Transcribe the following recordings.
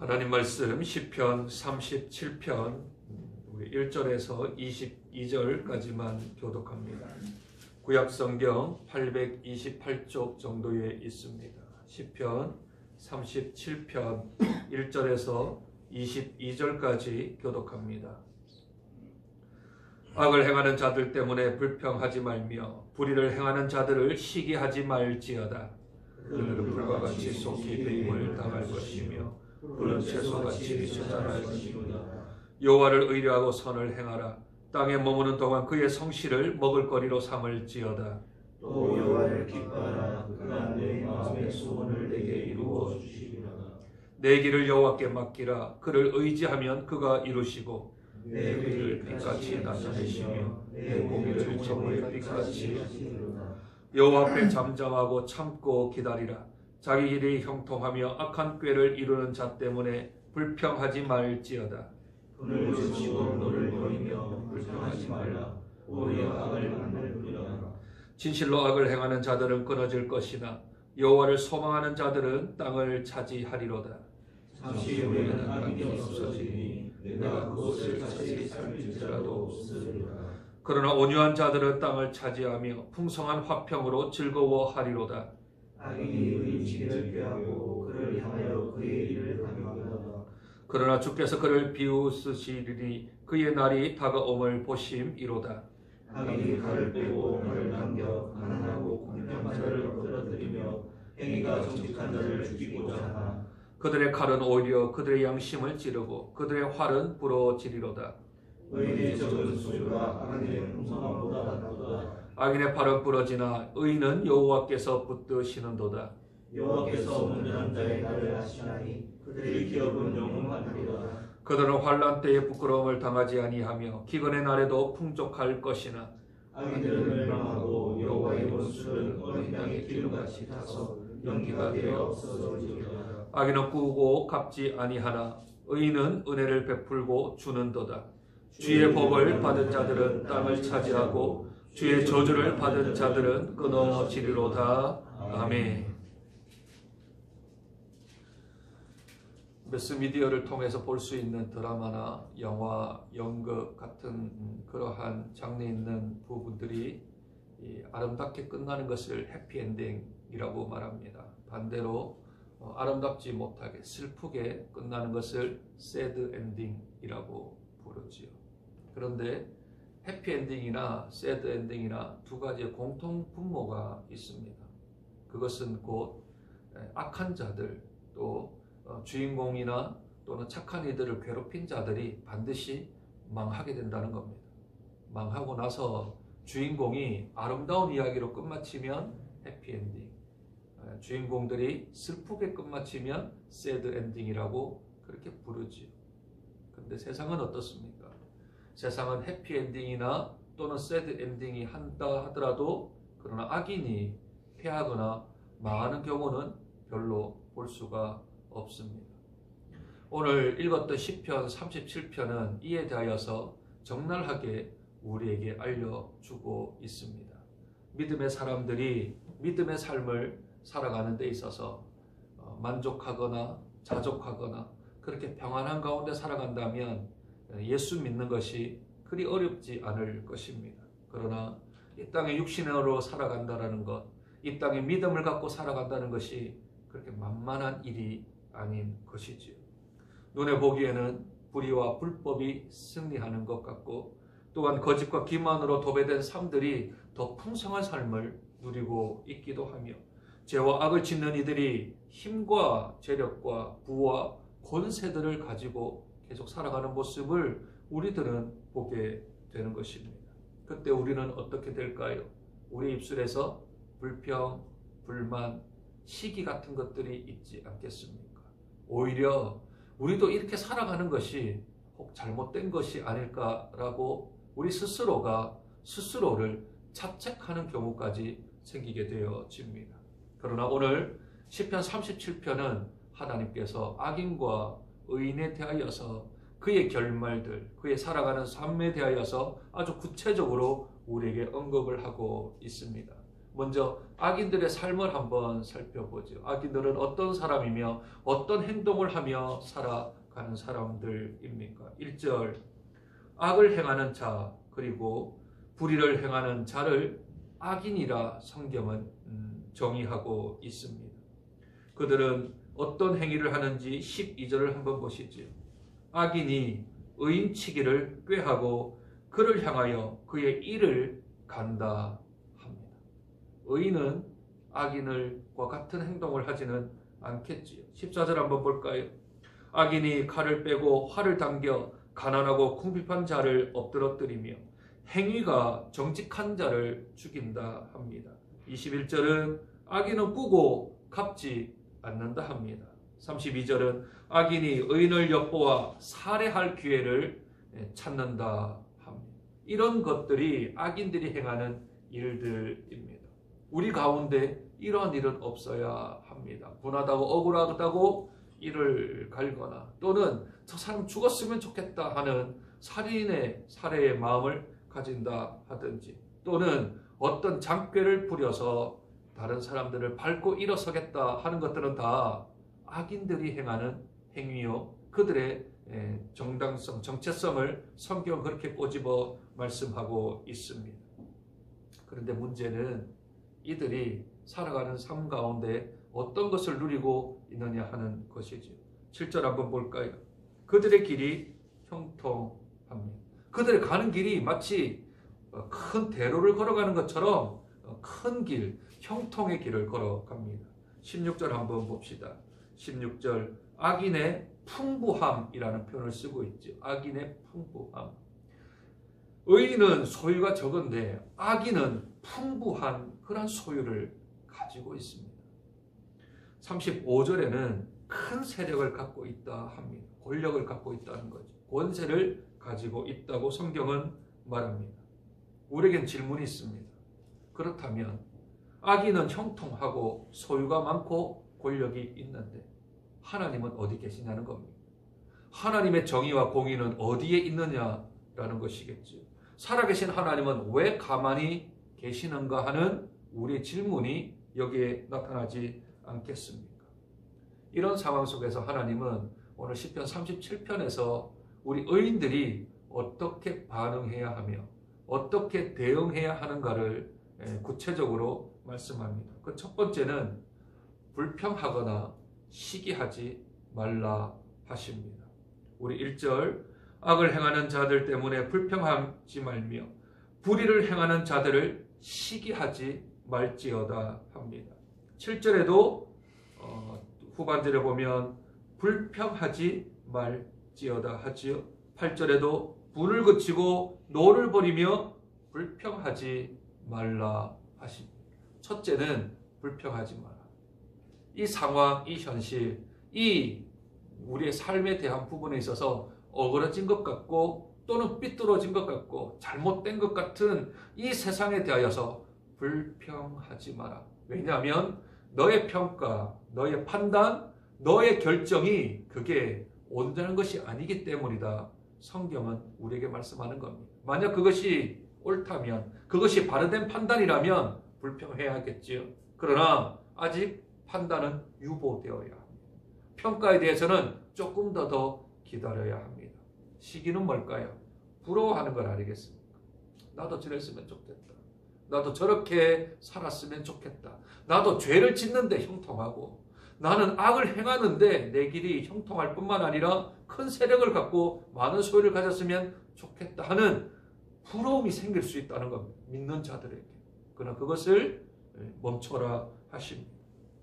하나님 말씀 시편 37편 우리 1절에서 22절까지만 교독합니다. 구약성경 828쪽 정도에 있습니다. 시편 37편 1절에서 22절까지 교독합니다. 악을 행하는 자들 때문에 불평하지 말며 불의를 행하는 자들을 시기하지 말지어다. 그들은 불과 같이 속히 배임을 당할 것이며 푸른 채소같이 자랄 것이로다. 여호와를 의뢰하고 선을 행하라. 땅에 머무는 동안 그의 성실을 먹을거리로 삼을지어다. 또 여호와를 기뻐하라. 그가 내 마음의 소원을 내게 이루어 주시리라. 내 길을 여호와께 맡기라. 그를 의지하면 그가 이루시고 내 길을 빛같이 나타내시며 내 고기를 정오의 빛같이 하시리로다. 여호와 앞에 잠잠하고 참고 기다리라. 자기 길이 형통하며 악한 꾀를 이루는 자 때문에 불평하지 말지어다. 분을 지치고 너를 버리며 불평하지 말라. 오히려 악을 만들리라. 진실로 악을 행하는 자들은 끊어질 것이나 여호와를 소망하는 자들은 땅을 차지하리로다. 잠시 후에는 악이 없어지니 내가 그곳을 다시 살필지라도 없으리라. 그러나 온유한 자들은 땅을 차지하며 풍성한 화평으로 즐거워하리로다. 악인이 의인을 꾀하고 그를 향하여 그의 일을 강요하다. 그러나 주께서 그를 비웃으시리니 그의 날이 다가옴을 보심이로다. 악인이 칼을 빼고 칼을 당겨 가난하고 공평한 자를 끌어들이며 행위가 정직한 자를 죽이고자 하나. 그들의 칼은 오히려 그들의 양심을 찌르고 그들의 활은 부러지리로다. 의인의 적은 소유가 악인의 풍성함보다 낫도다. 악인의 팔은 부러지나 의인은 여호와께서 붙드시는도다. 여호와께서 온전한 자의 날을 아시나니 그들의 기업은 영원하리로다. 그들은 환난 때에 부끄러움을 당하지 아니하며 기근의 날에도 풍족할 것이나 악인들은 멸망하고 여호와의 원수는 어린 양의 기름같이 타서 연기가 되어 없어지리로다. 악인은 꾸고 갚지 아니하나 의인은 은혜를 베풀고 주는도다. 주의 복을 받은 자들은 땅을 차지하고 주의 저주를 받은 자들은 끊어지리로다. 아멘. 매스미디어를 통해서 볼 수 있는 드라마나 영화, 연극 같은 그러한 장르에 있는 부분들이 아름답게 끝나는 것을 해피엔딩이라고 말합니다. 반대로 아름답지 못하게 슬프게 끝나는 것을 새드 엔딩이라고 부르지요. 그런데 해피엔딩이나 새드 엔딩이나 두 가지의 공통 분모가 있습니다. 그것은 곧 악한 자들 또 주인공이나 또는 착한 이들을 괴롭힌 자들이 반드시 망하게 된다는 겁니다. 망하고 나서 주인공이 아름다운 이야기로 끝마치면 해피엔딩, 주인공들이 슬프게 끝마치면 새드 엔딩이라고 그렇게 부르지요. 그런데 세상은 어떻습니까? 세상은 해피엔딩이나 또는 새드 엔딩이 한다 하더라도 그러나 악인이 패하거나 망하는 경우는 별로 볼 수가 없습니다. 오늘 읽었던 시편 37편은 이에 대하여서 적나라하게 우리에게 알려주고 있습니다. 믿음의 사람들이 믿음의 삶을 살아가는 데 있어서 만족하거나 자족하거나 그렇게 평안한 가운데 살아간다면 예수 믿는 것이 그리 어렵지 않을 것입니다. 그러나 이 땅에 육신으로 살아간다는 것, 이 땅에 믿음을 갖고 살아간다는 것이 그렇게 만만한 일이 아닌 것이지요. 눈에 보기에는 불의와 불법이 승리하는 것 같고 또한 거짓과 기만으로 도배된 삶들이 더 풍성한 삶을 누리고 있기도 하며 죄와 악을 짓는 이들이 힘과 재력과 부와 권세들을 가지고 계속 살아가는 모습을 우리들은 보게 되는 것입니다. 그때 우리는 어떻게 될까요? 우리 입술에서 불평, 불만, 시기 같은 것들이 있지 않겠습니까? 오히려 우리도 이렇게 살아가는 것이 혹 잘못된 것이 아닐까라고 우리 스스로가 스스로를 자책하는 경우까지 생기게 되어집니다. 그러나 오늘 시편 37편은 하나님께서 악인과 의인에 대하여서 그의 결말들, 그의 살아가는 삶에 대하여서 아주 구체적으로 우리에게 언급을 하고 있습니다. 먼저 악인들의 삶을 한번 살펴보죠. 악인들은 어떤 사람이며 어떤 행동을 하며 살아가는 사람들입니까? 1절, 악을 행하는 자 그리고 불의를 행하는 자를 악인이라 성경은 정의하고 있습니다. 그들은 어떤 행위를 하는지 12절을 한번 보시죠. 악인이 의인치기를 꾀하고 그를 향하여 그의 일을 간다 합니다. 의인은 악인과 같은 행동을 하지는 않겠지요. 14절 한번 볼까요? 악인이 칼을 빼고 활을 당겨 가난하고 궁핍한 자를 엎드러뜨리며 행위가 정직한 자를 죽인다 합니다. 21절은 악인은 꾸고 갚지 않는다 합니다. 32절은 악인이 의인을 엿보아 살해할 기회를 찾는다 합니다. 이런 것들이 악인들이 행하는 일들입니다. 우리 가운데 이러한 일은 없어야 합니다. 분하다고 억울하다고 이를 갈거나 또는 저 사람 죽었으면 좋겠다 하는 살해의 마음을 가진다 하든지 또는 어떤 장꾀를 부려서 다른 사람들을 밟고 일어서겠다 하는 것들은 다 악인들이 행하는 행위요. 그들의 정당성, 정체성을 성경은 그렇게 꼬집어 말씀하고 있습니다. 그런데 문제는 이들이 살아가는 삶 가운데 어떤 것을 누리고 있느냐 하는 것이죠. 7절 한번 볼까요? 그들의 길이 형통합니다. 그들의 가는 길이 마치 큰 대로를 걸어가는 것처럼 큰 길, 형통의 길을 걸어갑니다. 16절 한번 봅시다. 16절 악인의 풍부함이라는 표현을 쓰고 있죠. 악인의 풍부함. 의인은 소유가 적은데 악인은 풍부한 그런 소유를 가지고 있습니다. 35절에는 큰 세력을 갖고 있다 합니다. 권력을 갖고 있다는 거죠. 권세를 가지고 있다고 성경은 말합니다. 우리에겐 질문이 있습니다. 그렇다면 악인은 형통하고 소유가 많고 권력이 있는데 하나님은 어디 계시냐는 겁니다. 하나님의 정의와 공의는 어디에 있느냐라는 것이겠죠. 살아계신 하나님은 왜 가만히 계시는가 하는 우리의 질문이 여기에 나타나지 않겠습니까? 이런 상황 속에서 하나님은 오늘 시편 37편에서 우리 의인들이 어떻게 반응해야 하며 어떻게 대응해야 하는가를 구체적으로 말씀합니다. 그 첫 번째는 불평하거나 시기하지 말라 하십니다. 우리 1절 악을 행하는 자들 때문에 불평하지 말며 불의를 행하는 자들을 시기하지 말지어다 합니다. 7절에도 후반절에 보면 불평하지 말지어다 하지요. 8절에도 불을 그치고 노를 버리며 불평하지 말라 하십니다. 첫째는 불평하지 마라. 이 상황, 이 현실, 이 우리의 삶에 대한 부분에 있어서 어그러진 것 같고 또는 삐뚤어진 것 같고 잘못된 것 같은 이 세상에 대하여서 불평하지 마라. 왜냐하면 너의 평가, 너의 판단, 너의 결정이 그게 온전한 것이 아니기 때문이다. 성경은 우리에게 말씀하는 겁니다. 만약 그것이 옳다면, 그것이 바르된 판단이라면 불평해야겠지요. 그러나 아직 판단은 유보되어야 합니다. 평가에 대해서는 조금 더 기다려야 합니다. 시기는 뭘까요? 부러워하는 걸 아니겠습니까? 나도 저랬으면 좋겠다. 나도 저렇게 살았으면 좋겠다. 나도 죄를 짓는데 형통하고 나는 악을 행하는데 내 길이 형통할 뿐만 아니라 큰 세력을 갖고 많은 소유를 가졌으면 좋겠다 하는 부러움이 생길 수 있다는 겁니다. 믿는 자들에게. 그러나 그것을 멈춰라 하십니다.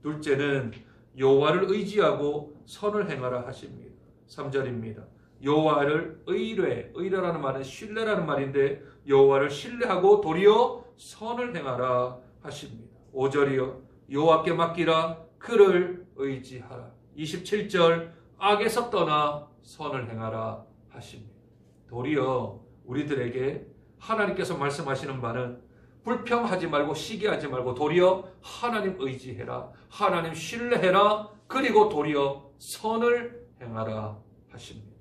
둘째는 여호와를 의지하고 선을 행하라 하십니다. 3절입니다. 여호와를 의뢰라는 말은 신뢰라는 말인데 여호와를 신뢰하고 도리어 선을 행하라 하십니다. 5절이요. 여호와께 맡기라 그를 의지하라. 27절 악에서 떠나 선을 행하라 하십니다. 도리어 우리들에게 하나님께서 말씀하시는 바는 불평하지 말고 시기하지 말고 도리어 하나님 의지해라. 하나님 신뢰해라. 그리고 도리어 선을 행하라 하십니다.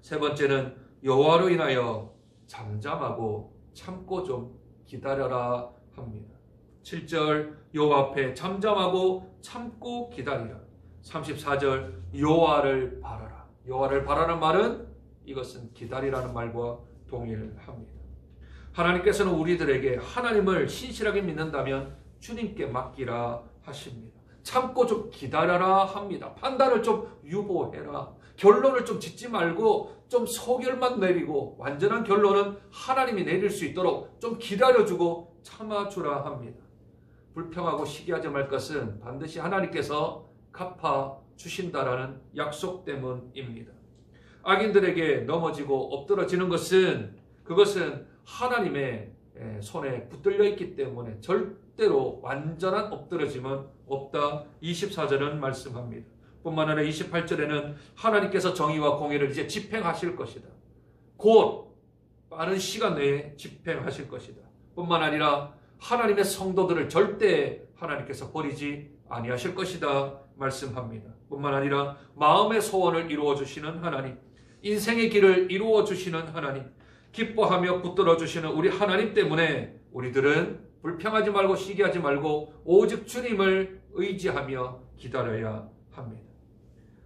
세 번째는 여호와로 인하여 잠잠하고 참고 좀 기다려라 합니다. 7절 여호와 앞에 잠잠하고 참고 기다리라. 34절 여호와를 바라라. 여호와를 바라는 말은 이것은 기다리라는 말과 동일합니다. 하나님께서는 우리들에게 하나님을 신실하게 믿는다면 주님께 맡기라 하십니다. 참고 좀 기다려라 합니다. 판단을 좀 유보해라. 결론을 좀 짓지 말고 좀 소결만 내리고 완전한 결론은 하나님이 내릴 수 있도록 좀 기다려주고 참아주라 합니다. 불평하고 시기하지 말 것은 반드시 하나님께서 갚아주신다라는 약속 때문입니다. 악인들에게 넘어지고 엎드러지는 것은 그것은 하나님의 손에 붙들려 있기 때문에 절대로 완전한 엎드러짐은 없다. 24절은 말씀합니다. 뿐만 아니라 28절에는 하나님께서 정의와 공의를 이제 집행하실 것이다. 곧 빠른 시간 내에 집행하실 것이다. 뿐만 아니라 하나님의 성도들을 절대 하나님께서 버리지 아니하실 것이다 말씀합니다. 뿐만 아니라 마음의 소원을 이루어 주시는 하나님, 인생의 길을 이루어 주시는 하나님, 기뻐하며 붙들어 주시는 우리 하나님 때문에 우리들은 불평하지 말고 시기하지 말고 오직 주님을 의지하며 기다려야 합니다.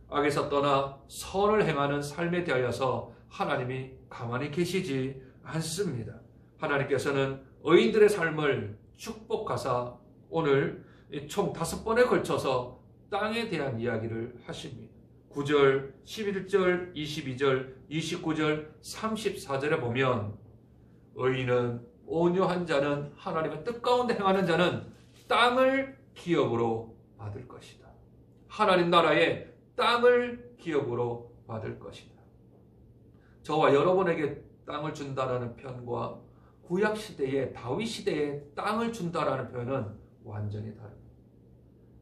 악에서 떠나 선을 행하는 삶에 대하여서 하나님이 가만히 계시지 않습니다. 하나님께서는 의인들의 삶을 축복하사 오늘 총 5번에 걸쳐서 땅에 대한 이야기를 하십니다. 9절, 11절, 22절, 29절, 34절에 보면 의인은 온유한 자는 하나님의 뜻 가운데 행하는 자는 땅을 기업으로 받을 것이다. 하나님 나라의 땅을 기업으로 받을 것이다. 저와 여러분에게 땅을 준다라는 표현과 구약시대의 다윗시대에 땅을 준다라는 표현은 완전히 다릅니다.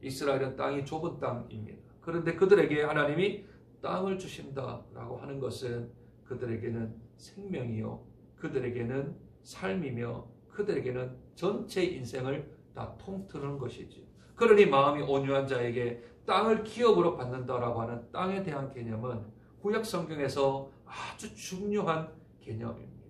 이스라엘은 땅이 좁은 땅입니다. 그런데 그들에게 하나님이 땅을 주신다라고 하는 것은 그들에게는 생명이요, 그들에게는 삶이며 그들에게는 전체 인생을 다 통틀는 것이지. 그러니 마음이 온유한 자에게 땅을 기업으로 받는다라고 하는 땅에 대한 개념은 구약 성경에서 아주 중요한 개념입니다.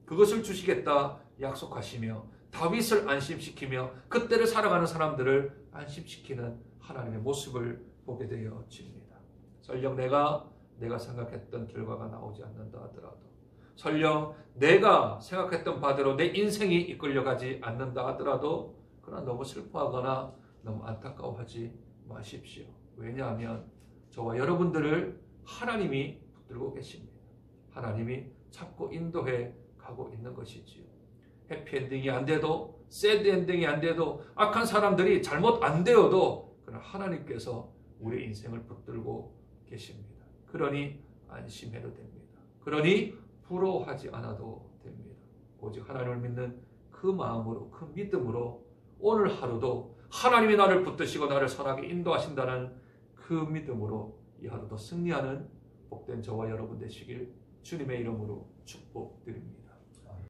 그것을 주시겠다 약속하시며 다윗을 안심시키며 그때를 살아가는 사람들을 안심시키는 하나님의 모습을 보게 되어집니다. 설령 내가 생각했던 결과가 나오지 않는다 하더라도, 설령 내가 생각했던 바대로 내 인생이 이끌려가지 않는다 하더라도 그러나 너무 슬퍼하거나 너무 안타까워하지 마십시오. 왜냐하면 저와 여러분들을 하나님이 붙들고 계십니다. 하나님이 잡고 인도해 가고 있는 것이지요. 해피엔딩이 안 돼도, 새드엔딩이 안 돼도, 악한 사람들이 잘못 안 되어도 그러나 하나님께서 우리 인생을 붙들고 계십니다. 그러니 안심해도 됩니다. 그러니 부러워하지 않아도 됩니다. 오직 하나님을 믿는 그 마음으로, 그 믿음으로 오늘 하루도 하나님이 나를 붙드시고 나를 선하게 인도하신다는 그 믿음으로 이 하루도 승리하는 복된 저와 여러분 되시길 주님의 이름으로 축복드립니다.